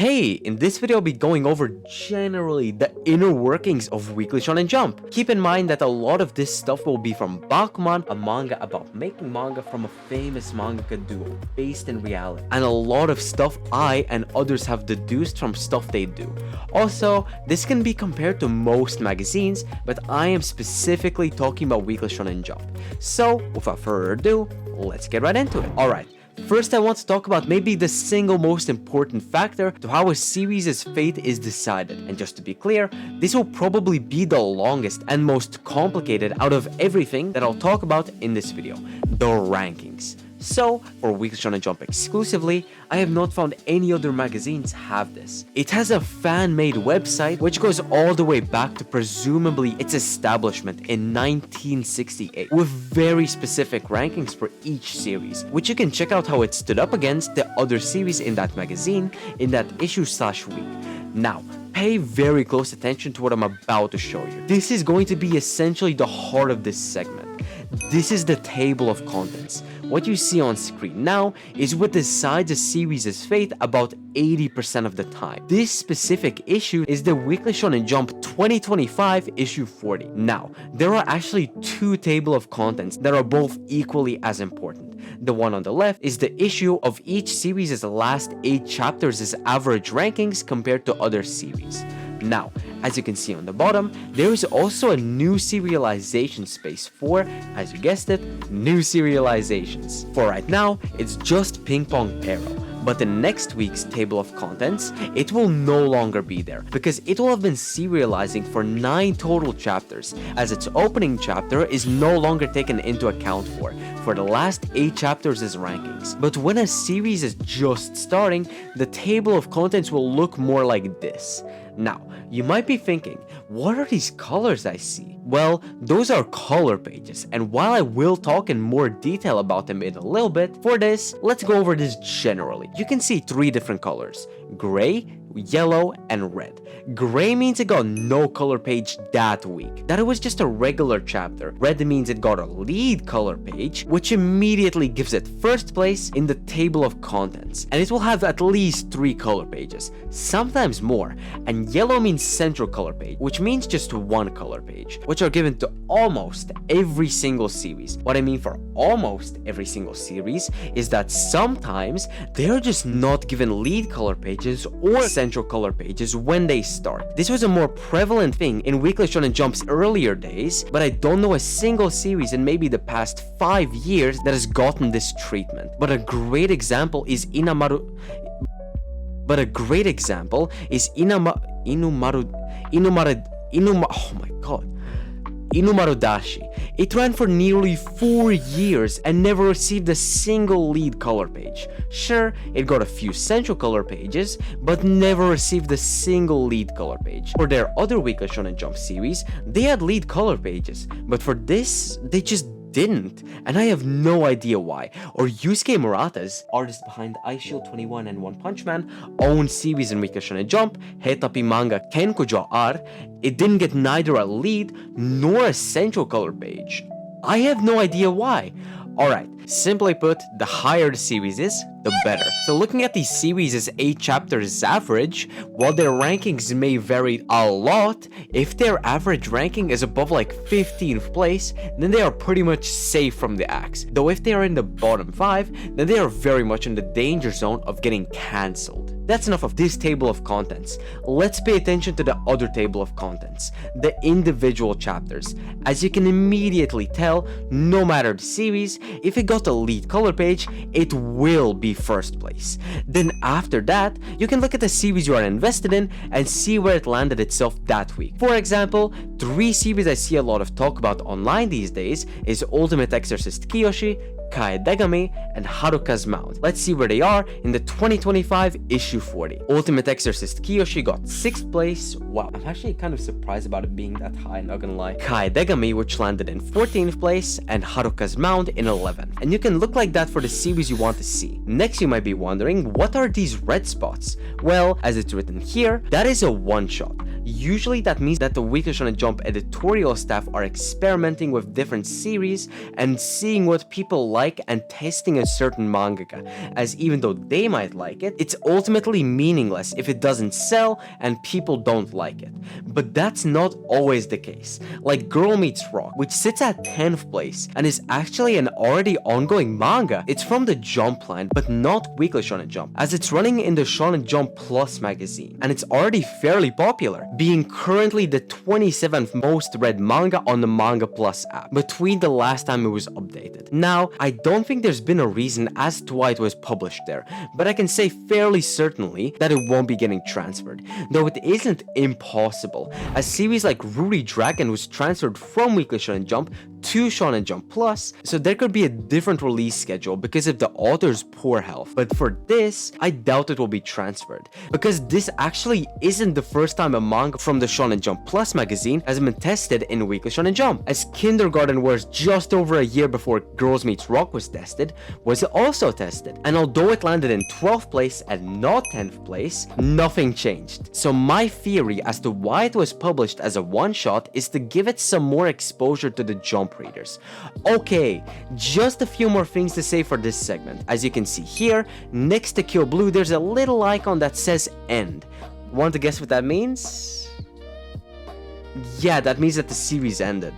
Hey, in this video I'll be going over generally the inner workings of Weekly Shonen Jump. Keep in mind that a lot of this stuff will be from Bakuman, a manga about making manga from a famous mangaka duo based in reality, and a lot of stuff I and others have deduced from stuff they do. Also, this can be compared to most magazines, but I am specifically talking about Weekly Shonen Jump. So, without further ado, let's get right into it. Alright. First, I want to talk about maybe the single most important factor to how a series' fate is decided. And just to be clear, this will probably be the longest and most complicated out of everything that I'll talk about in this video, the rankings. So, for Weekly Shonen Jump exclusively, I have not found any other magazines have this. It has a fan-made website which goes all the way back to presumably its establishment in 1968, with very specific rankings for each series, which you can check out how it stood up against the other series in that magazine in that issue/week. Now, pay very close attention to what I'm about to show you. This is going to be essentially the heart of this segment. This is the table of contents. What you see on screen now is what decides a series' fate about 80% of the time. This specific issue is the Weekly Shonen Jump 2025 issue 40. Now, there are actually two tables of contents that are both equally as important. The one on the left is the issue of each series' last 8 chapters' average rankings compared to other series. Now, as you can see on the bottom, there is also a new serialization space for, as you guessed it, new serializations. For right now, it's just Ping Pong Arrow. But in next week's table of contents, it will no longer be there because it will have been serializing for 9 total chapters, as its opening chapter is no longer taken into account for the last 8 chapters' rankings. But when a series is just starting, the table of contents will look more like this. Now, you might be thinking, what are these colors I see? Well, those are color pages, and while I will talk in more detail about them in a little bit, for this, let's go over this generally. You can see 3 different colors: gray, yellow, and red. Gray means it got no color page that week, that it was just a regular chapter. Red means it got a lead color page, which immediately gives it first place in the table of contents, and it will have at least 3 color pages, sometimes more. And yellow means central color page, which means just 1 color page, which are given to almost every single series. What I mean for almost every single series is that sometimes they're just not given lead color pages or central color pages when they start. This was a more prevalent thing in Weekly Shonen Jump's earlier days, but I don't know a single series in maybe the past 5 years that has gotten this treatment. But a great example is Inumarudashi. It ran for nearly 4 years and never received a single lead color page. Sure, it got a few central color pages, but never received a single lead color page. For their other Weekly Shonen Jump series, they had lead color pages, but for this, they just didn't, and I have no idea why. Or Yusuke Murata's, artist behind Eyeshield 21 and One Punch Man, own series in Weekly Shonen Jump, Hetapi manga Kenkujo R, it didn't get neither a lead nor a central color page. I have no idea why. Alright, simply put, the higher the series is, the better. So looking at these series' 8 chapters average, while their rankings may vary a lot, if their average ranking is above like 15th place, then they are pretty much safe from the axe. Though if they are in the bottom 5, then they are very much in the danger zone of getting cancelled. That's enough of this table of contents. Let's pay attention to the other table of contents, the individual chapters. As you can immediately tell, no matter the series, if it got a lead color page, it will be first place. Then after that, you can look at the series you are invested in and see where it landed itself that week. For example, 3 series I see a lot of talk about online these days is Ultimate Exorcist Kiyoshi, Kaedegami, and Haruka's Mount. Let's see where they are in the 2025 issue 40. Ultimate Exorcist Kiyoshi got 6th place. Wow, I'm actually kind of surprised about it being that high, not gonna lie. Kaedegami, which landed in 14th place, and Haruka's Mount in 11th. And you can look like that for the series you want to see. Next, you might be wondering, what are these red spots? Well, as it's written here, that is a one-shot. Usually that means that the Weekly Shonen Jump editorial staff are experimenting with different series and seeing what people like and testing a certain mangaka, as even though they might like it, it's ultimately meaningless if it doesn't sell and people don't like it. But that's not always the case. Like Girl Meets Rock, which sits at 10th place and is actually an already ongoing manga. It's from the Jump line, but not Weekly Shonen Jump, as it's running in the Shonen Jump Plus magazine, and it's already fairly popular, being currently the 27th most read manga on the Manga Plus app, between the last time it was updated. Now, I don't think there's been a reason as to why it was published there, but I can say fairly certainly that it won't be getting transferred, though it isn't impossible, as series like Ruri Dragon was transferred from Weekly Shonen Jump to Shonen Jump Plus, so there could be a different release schedule because of the author's poor health. But for this, I doubt it will be transferred, because this actually isn't the first time a manga from the Shonen Jump Plus magazine has been tested in Weekly Shonen Jump, as Kindergarten Wars just over a year before Girls Meets Rock was tested, was also tested, and although it landed in 12th place and not 10th place, nothing changed. So my theory as to why it was published as a one-shot is to give it some more exposure to the Jump readers. Okay, just a few more things to say for this segment. As you can see here, next to Kill Blue, there's a little icon that says end. Want to guess what that means? Yeah, that means that the series ended.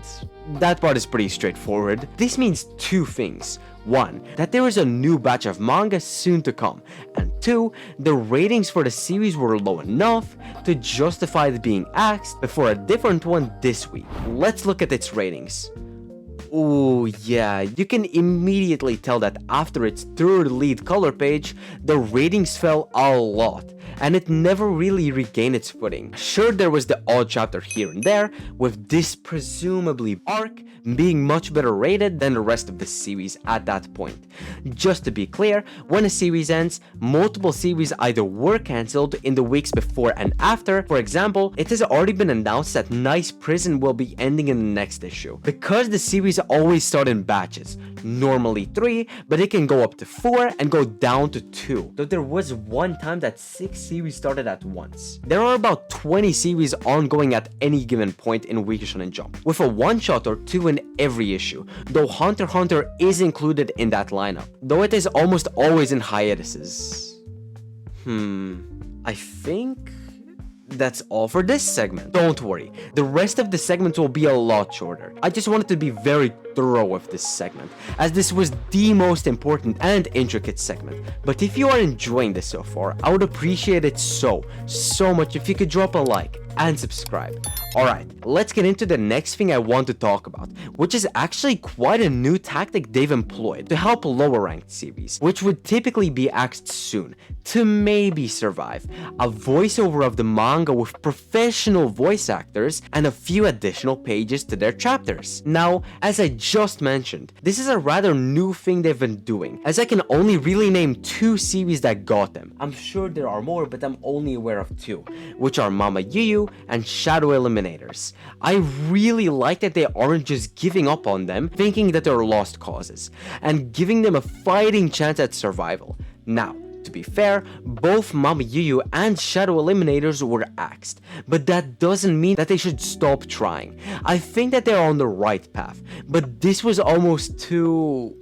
That part is pretty straightforward. This means two things. One, that there is a new batch of manga soon to come, and two, the ratings for the series were low enough to justify it being axed before a different one this week. Let's look at its ratings. Oh yeah, you can immediately tell that after its third lead color page, the ratings fell a lot, and it never really regained its footing. Sure, there was the odd chapter here and there, with this presumably arc being much better rated than the rest of the series at that point. Just to be clear, when a series ends, multiple series either were cancelled in the weeks before and after. For example, it has already been announced that Nice Prison will be ending in the next issue, because the series always start in batches, normally 3, but it can go up to 4 and go down to 2, though there was one time that 6 series started at once. There are about 20 series ongoing at any given point in Weekly Shonen Jump, with a one-shot or 2 in every issue, though Hunter x Hunter is included in that lineup, though it is almost always in hiatuses. I think that's all for this segment. Don't worry, the rest of the segments will be a lot shorter. I just wanted to be very thorough with this segment, as this was the most important and intricate segment. But if you are enjoying this so far, I would appreciate it so much if you could drop a like and subscribe. Alright, let's get into the next thing I want to talk about, which is actually quite a new tactic they've employed to help lower ranked series, which would typically be axed soon, to maybe survive. A voiceover of the manga with professional voice actors and a few additional pages to their chapters. Now, as I just mentioned, this is a rather new thing they've been doing, as I can only really name 2 series that got them. I'm sure there are more, but I'm only aware of 2, which are Mama Yu and Shadow Eliminators. I really like that they aren't just giving up on them, thinking that they're lost causes, and giving them a fighting chance at survival. Now, to be fair, both Mama Yu and Shadow Eliminators were axed, but that doesn't mean that they should stop trying. I think that they're on the right path, but this was almost too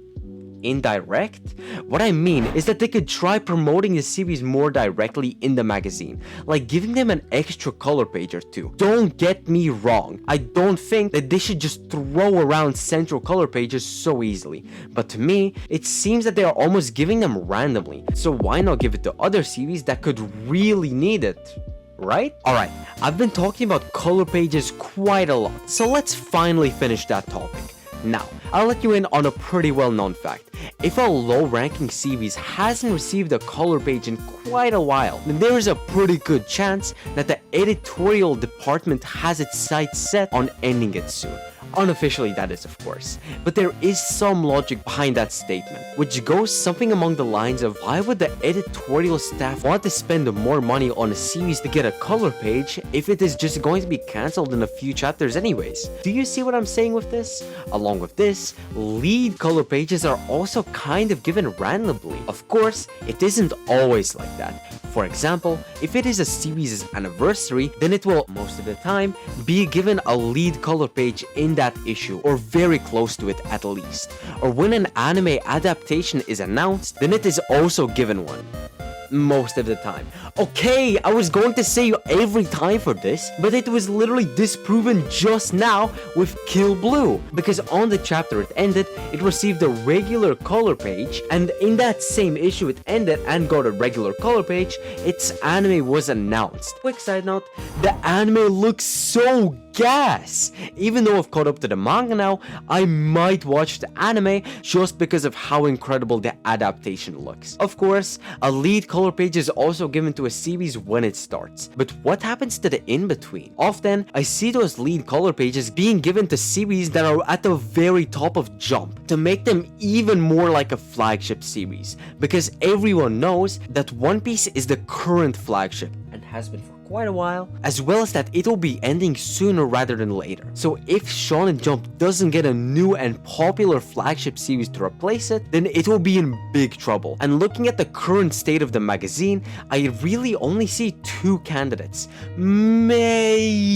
indirect? What I mean is that they could try promoting the series more directly in the magazine, like giving them an extra color page or 2. Don't get me wrong, I don't think that they should just throw around central color pages so easily, but to me, it seems that they are almost giving them randomly, so why not give it to other series that could really need it? Right? Alright, I've been talking about color pages quite a lot, so let's finally finish that topic. Now, I'll let you in on a pretty well-known fact. If a low-ranking series hasn't received a color page in quite a while, then there is a pretty good chance that the editorial department has its sights set on ending it soon. Unofficially, that is, of course. But there is some logic behind that statement, which goes something along the lines of, why would the editorial staff want to spend more money on a series to get a color page if it is just going to be cancelled in a few chapters anyways? Do you see what I'm saying with this? Along with this, lead color pages are also also kind of given randomly. Of course, it isn't always like that. For example, if it is a series' anniversary, then it will, most of the time, be given a lead color page in that issue, or very close to it at least. Or when an anime adaptation is announced, then it is also given one. Most of the time. Okay, I was going to say every time for this, but it was literally disproven just now with Kill Blue, because on the chapter it ended, it received a regular color page, and in that same issue it ended and got a regular color page, its anime was announced. Quick side note, the anime looks so gas! Even though I've caught up to the manga now, I might watch the anime just because of how incredible the adaptation looks. Of course, a lead color page is also given to a series when it starts, but what happens to the in-between? Often, I see those lead color pages being given to series that are at the very top of Jump to make them even more like a flagship series, because everyone knows that One Piece is the current flagship and has been for quite a while, as well as that it'll be ending sooner rather than later. So if Shonen Jump doesn't get a new and popular flagship series to replace it, then it will be in big trouble. And looking at the current state of the magazine, I really only see 2 candidates, maybe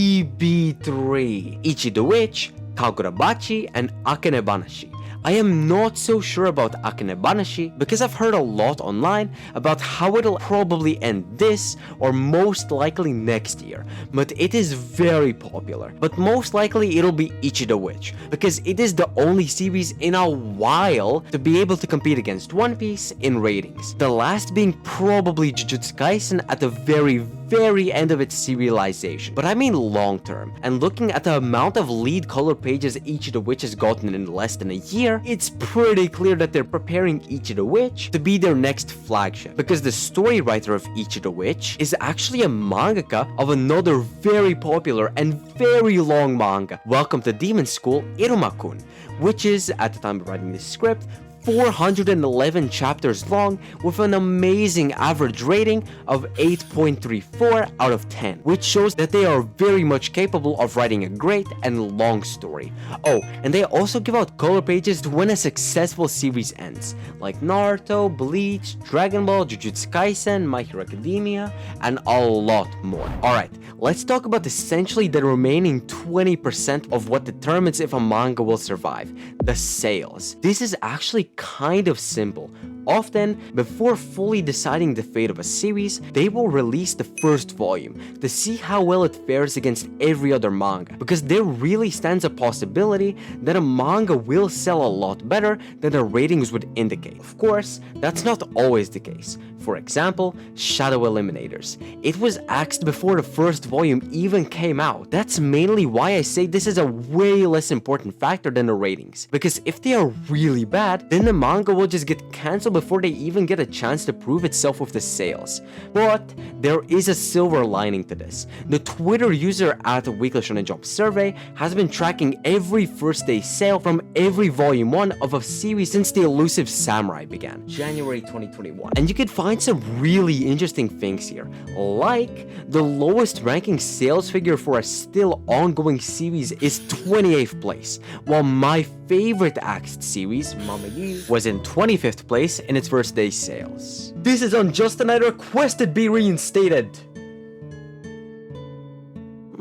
3. Ichi the Witch, Kagurabachi, and Akane Banashi. I am not so sure about Akane Banashi because I've heard a lot online about how it'll probably end this or most likely next year, but it is very popular. But most likely it'll be Ichi the Witch because it is the only series in a while to be able to compete against One Piece in ratings. The last being probably Jujutsu Kaisen at the very end of its serialization, but I mean long term. And looking at the amount of lead color pages Ichi the Witch has gotten in less than a year, it's pretty clear that they're preparing Ichi the Witch to be their next flagship, because the story writer of Ichi the Witch is actually a mangaka of another very popular and very long manga, Welcome to Demon School, Iruma-kun, which is, at the time of writing this script, 411 chapters long with an amazing average rating of 8.34 out of 10, which shows that they are very much capable of writing a great and long story. Oh, and they also give out color pages when a successful series ends, like Naruto, Bleach, Dragon Ball, Jujutsu Kaisen, My Hero Academia, and a lot more. Alright, let's talk about essentially the remaining 20% of what determines if a manga will survive, the sales. This is actually kind of simple. Often, before fully deciding the fate of a series, they will release the first volume to see how well it fares against every other manga, because there really stands a possibility that a manga will sell a lot better than the ratings would indicate. Of course, that's not always the case. For example, Shadow Eliminators. It was axed before the first volume even came out. That's mainly why I say this is a way less important factor than the ratings, because if they are really bad, then the manga will just get cancelled before they even get a chance to prove itself with the sales. But there is a silver lining to this. The Twitter user at Weekly Shonen Jump survey has been tracking every first day sale from every volume 1 of a series since the Elusive Samurai began, January 2021. And you could find some really interesting things here, like the lowest ranking sales figure for a still ongoing series is 28th place, while my favorite axed series, Mama Yu, was in 25th place in its first day sales. This is unjust and I request it be reinstated.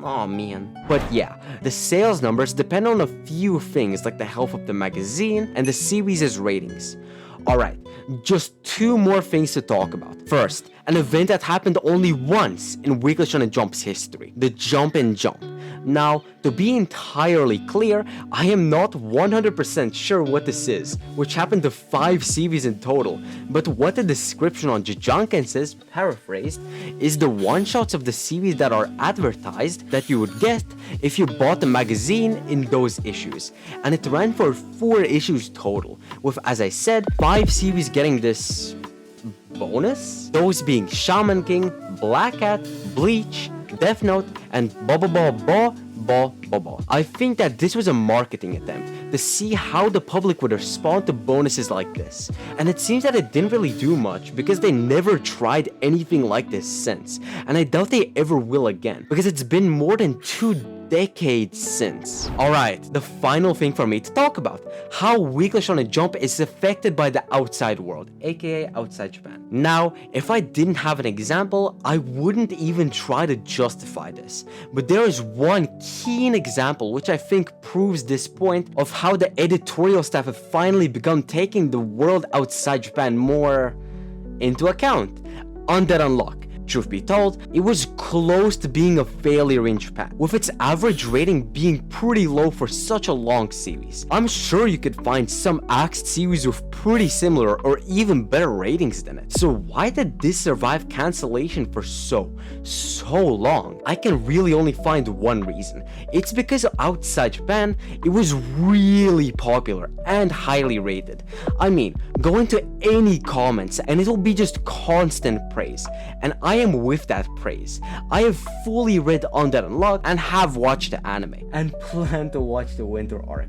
Oh man. But yeah, the sales numbers depend on a few things like the health of the magazine and the series' ratings. Alright, just 2 more things to talk about. First, an event that happened only once in Weekly Shonen Jump's history, the Jump and Jump. Now, to be entirely clear, I am not 100% sure what this is, which happened to 5 series in total, but what the description on Jujunken says, paraphrased, is the one-shots of the series that are advertised that you would get if you bought the magazine in those issues, and it ran for 4 issues total, with, as I said, 5 series getting this bonus, those being Shaman King, Black Cat, Bleach, Death Note, and bubble. I think that this was a marketing attempt to see how the public would respond to bonuses like this. And it seems that it didn't really do much because they never tried anything like this since. And I doubt they ever will again because it's been more than 2 decades since. Alright, the final thing for me to talk about, how Weekly Shonen Jump is affected by the outside world, aka outside Japan. Now, if I didn't have an example, I wouldn't even try to justify this. But there is one keen example which I think proves this point of how the editorial staff have finally begun taking the world outside Japan more into account. Undead Unlock. Truth be told, it was close to being a failure in Japan, with its average rating being pretty low for such a long series. I'm sure you could find some axed series with pretty similar or even better ratings than it. So why did this survive cancellation for so long? I can really only find one reason. It's because outside Japan, it was really popular and highly rated. I mean, go into any comments and it'll be just constant praise, and I am with that praise. I have fully read Undead Unlock and have watched the anime and plan to watch the winter arc.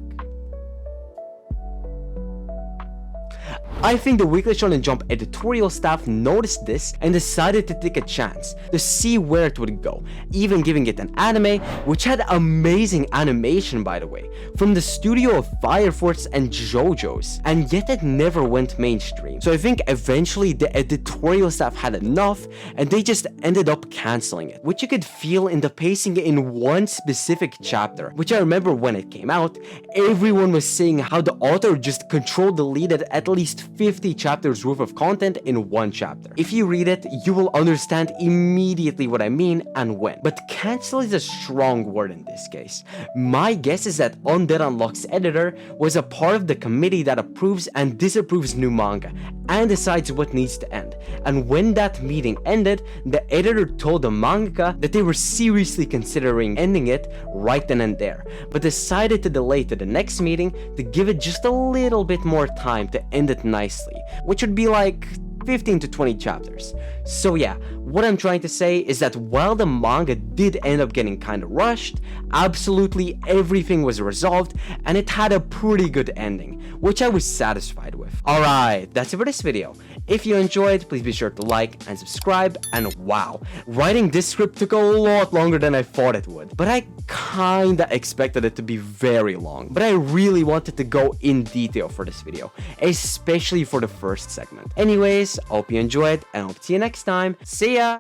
I think the Weekly Shonen Jump editorial staff noticed this and decided to take a chance to see where it would go, even giving it an anime, which had amazing animation by the way, from the studio of Fire Force and JoJo's, and yet it never went mainstream. So I think eventually the editorial staff had enough and they just ended up cancelling it, which you could feel in the pacing in one specific chapter, which I remember when it came out, everyone was saying how the author just control-deleted at least 50 chapters worth of content in one chapter. If you read it, you will understand immediately what I mean and when. But cancel is a strong word in this case. My guess is that Undead Unlock's editor was a part of the committee that approves and disapproves new manga and decides what needs to end. And when that meeting ended, the editor told the mangaka that they were seriously considering ending it right then and there, but decided to delay to the next meeting to give it just a little bit more time to end it nicely, which would be like 15 to 20 chapters. So yeah, what I'm trying to say is that while the manga did end up getting kinda rushed, absolutely everything was resolved and it had a pretty good ending, which I was satisfied with. Alright, that's it for this video. If you enjoyed, please be sure to like and subscribe, and wow, writing this script took a lot longer than I thought it would, but I kinda expected it to be very long, but I really wanted to go in detail for this video, especially for the first segment. Anyways, I hope you enjoyed and I hope to see you next time. See ya!